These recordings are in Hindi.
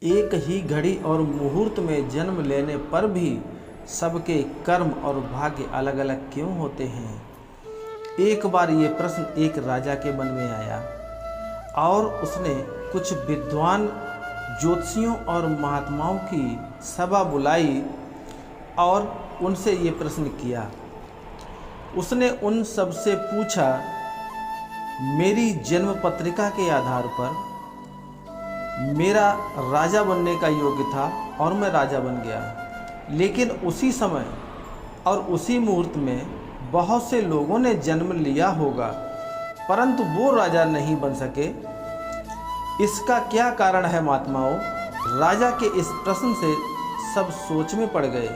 एक ही घड़ी और मुहूर्त में जन्म लेने पर भी सबके कर्म और भाग्य अलग अलग क्यों होते हैं? एक बार ये प्रश्न एक राजा के मन में आया और उसने कुछ विद्वान ज्योतिषियों और महात्माओं की सभा बुलाई और उनसे ये प्रश्न किया। उसने उन सब से पूछा, मेरी जन्म पत्रिका के आधार पर मेरा राजा बनने का योग्य था और मैं राजा बन गया, लेकिन उसी समय और उसी मुहूर्त में बहुत से लोगों ने जन्म लिया होगा परंतु वो राजा नहीं बन सके। इसका क्या कारण है महात्माओं? राजा के इस प्रश्न से सब सोच में पड़ गए।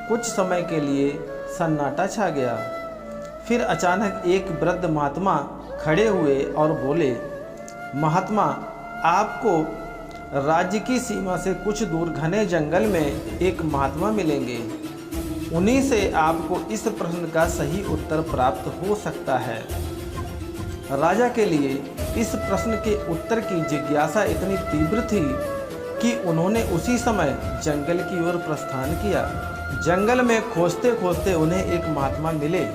कुछ समय के लिए सन्नाटा छा गया। फिर अचानक एक वृद्ध महात्मा खड़े हुए और बोले, महात्मा, आपको राज्य की सीमा से कुछ दूर घने जंगल में एक महात्मा मिलेंगे। उन्हीं से आपको इस प्रश्न का सही उत्तर प्राप्त हो सकता है। राजा के लिए इस प्रश्न के उत्तर की जिज्ञासा इतनी तीव्र थी कि उन्होंने उसी समय जंगल की ओर प्रस्थान किया। जंगल में खोजते खोजते उन्हें एक महात्मा मिले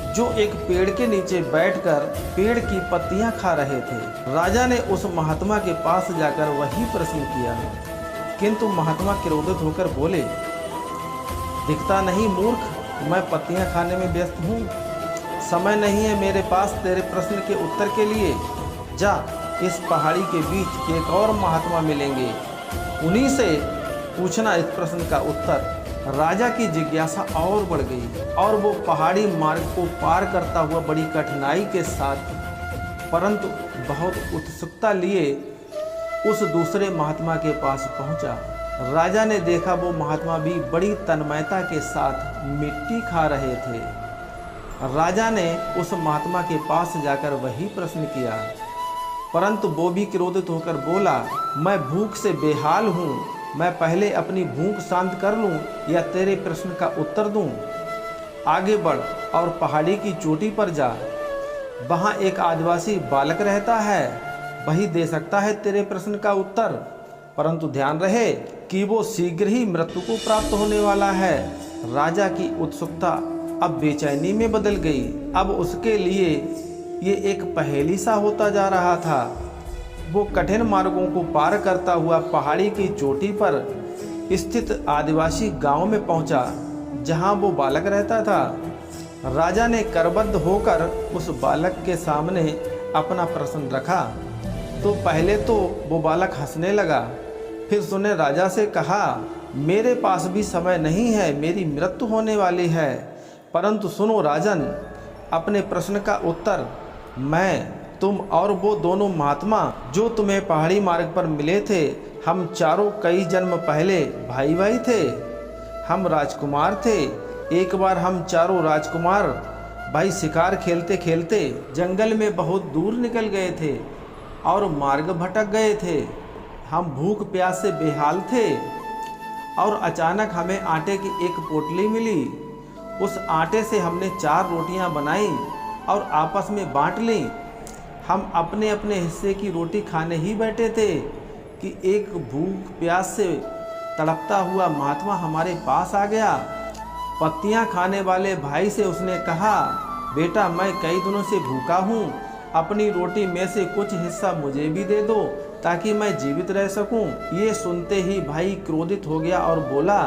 जो एक पेड़ के नीचे बैठकर पेड़ की पत्तियां खा रहे थे। राजा ने उस महात्मा के पास जाकर वही प्रश्न किया, किंतु महात्मा क्रोधित होकर बोले, दिखता नहीं मूर्ख, मैं पत्तियां खाने में व्यस्त हूँ। समय नहीं है मेरे पास तेरे प्रश्न के उत्तर के लिए। जा, इस पहाड़ी के बीच एक और महात्मा मिलेंगे, उन्हीं से पूछना इस प्रश्न का उत्तर। राजा की जिज्ञासा और बढ़ गई और वो पहाड़ी मार्ग को पार करता हुआ बड़ी कठिनाई के साथ परंतु बहुत उत्सुकता लिए उस दूसरे महात्मा के पास पहुंचा। राजा ने देखा वो महात्मा भी बड़ी तन्मयता के साथ मिट्टी खा रहे थे। राजा ने उस महात्मा के पास जाकर वही प्रश्न किया परंतु वो भी क्रोधित होकर बोला, मैं भूख से बेहाल हूँ, मैं पहले अपनी भूख शांत कर लूं या तेरे प्रश्न का उत्तर दूं। आगे बढ़ और पहाड़ी की चोटी पर जा, वहां एक आदिवासी बालक रहता है, वही दे सकता है तेरे प्रश्न का उत्तर। परंतु ध्यान रहे कि वो शीघ्र ही मृत्यु को प्राप्त होने वाला है। राजा की उत्सुकता अब बेचैनी में बदल गई। अब उसके लिए ये एक पहेली सा होता जा रहा था। वो कठिन मार्गों को पार करता हुआ पहाड़ी की चोटी पर स्थित आदिवासी गांव में पहुंचा जहां वो बालक रहता था। राजा ने करबद्ध होकर उस बालक के सामने अपना प्रश्न रखा तो पहले तो वो बालक हंसने लगा, फिर उसने राजा से कहा, मेरे पास भी समय नहीं है, मेरी मृत्यु होने वाली है, परंतु सुनो राजन, अपने प्रश्न का उत्तर। मैं, तुम और वो दोनों महात्मा जो तुम्हें पहाड़ी मार्ग पर मिले थे, हम चारों कई जन्म पहले भाई भाई थे। हम राजकुमार थे। एक बार हम चारों राजकुमार भाई शिकार खेलते खेलते जंगल में बहुत दूर निकल गए थे और मार्ग भटक गए थे। हम भूख प्यास से बेहाल थे और अचानक हमें आटे की एक पोटली मिली। उस आटे से हमने 4 रोटियां बनाई और आपस में बांट ली। हम अपने अपने हिस्से की रोटी खाने ही बैठे थे कि एक भूख प्यास से तड़पता हुआ महात्मा हमारे पास आ गया। पत्तियां खाने वाले भाई से उसने कहा, बेटा, मैं कई दिनों से भूखा हूँ, अपनी रोटी में से कुछ हिस्सा मुझे भी दे दो ताकि मैं जीवित रह सकूं। ये सुनते ही भाई क्रोधित हो गया और बोला,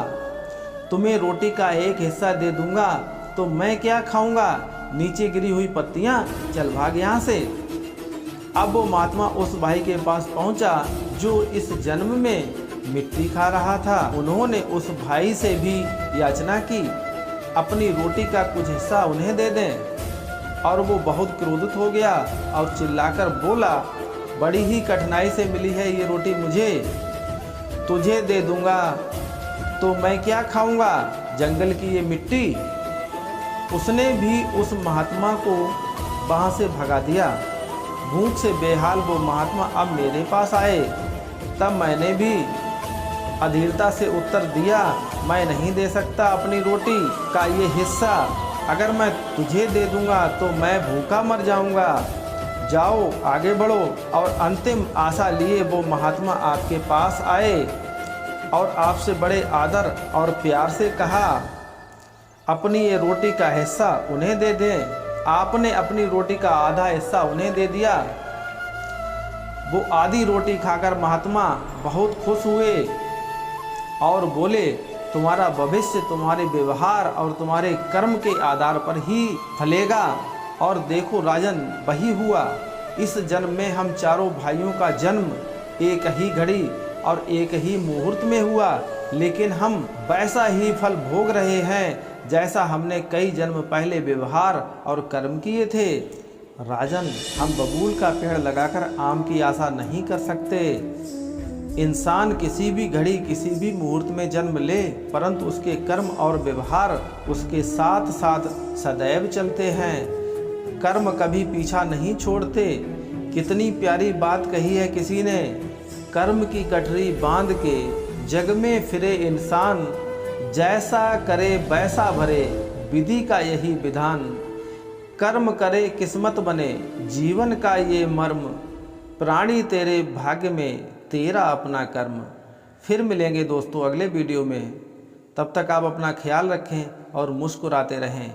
तुम्हें रोटी का एक हिस्सा दे दूंगा तो मैं क्या खाऊंगा, नीचे गिरी हुई पत्तियां, चल भाग यहाँ से। अब वो महात्मा उस भाई के पास पहुंचा जो इस जन्म में मिट्टी खा रहा था। उन्होंने उस भाई से भी याचना की अपनी रोटी का कुछ हिस्सा उन्हें दे दें और वो बहुत क्रोधित हो गया और चिल्लाकर बोला, बड़ी ही कठिनाई से मिली है ये रोटी मुझे, तुझे दे दूंगा तो मैं क्या खाऊंगा, जंगल की ये मिट्टी। उसने भी उस महात्मा को वहाँ से भगा दिया। भूख से बेहाल वो महात्मा अब मेरे पास आए, तब मैंने भी अधीरता से उत्तर दिया, मैं नहीं दे सकता अपनी रोटी का ये हिस्सा, अगर मैं तुझे दे दूंगा तो मैं भूखा मर जाऊंगा। जाओ आगे बढ़ो। और अंतिम आशा लिए वो महात्मा आपके पास आए और आपसे बड़े आदर और प्यार से कहा, अपनी ये रोटी का हिस्सा उन्हें दे दें। आपने अपनी रोटी का आधा हिस्सा उन्हें दे दिया। वो आधी रोटी खाकर महात्मा बहुत खुश हुए और बोले, तुम्हारा भविष्य तुम्हारे व्यवहार और तुम्हारे कर्म के आधार पर ही फलेगा। और देखो राजन, वही हुआ। इस जन्म में हम चारों भाइयों का जन्म एक ही घड़ी और एक ही मुहूर्त में हुआ, लेकिन हम वैसा ही फल भोग रहे हैं जैसा हमने कई जन्म पहले व्यवहार और कर्म किए थे। राजन, हम बबूल का पेड़ लगाकर आम की आशा नहीं कर सकते। इंसान किसी भी घड़ी किसी भी मुहूर्त में जन्म ले, परंतु उसके कर्म और व्यवहार उसके साथ साथ सदैव चलते हैं। कर्म कभी पीछा नहीं छोड़ते। कितनी प्यारी बात कही है किसी ने, कर्म की गठरी बांध के जग में फिरे इंसान, जैसा करे वैसा भरे, विधि का यही विधान। कर्म करे किस्मत बने, जीवन का ये मर्म, प्राणी तेरे भाग्य में तेरा अपना कर्म। फिर मिलेंगे दोस्तों अगले वीडियो में। तब तक आप अपना ख्याल रखें और मुस्कुराते रहें।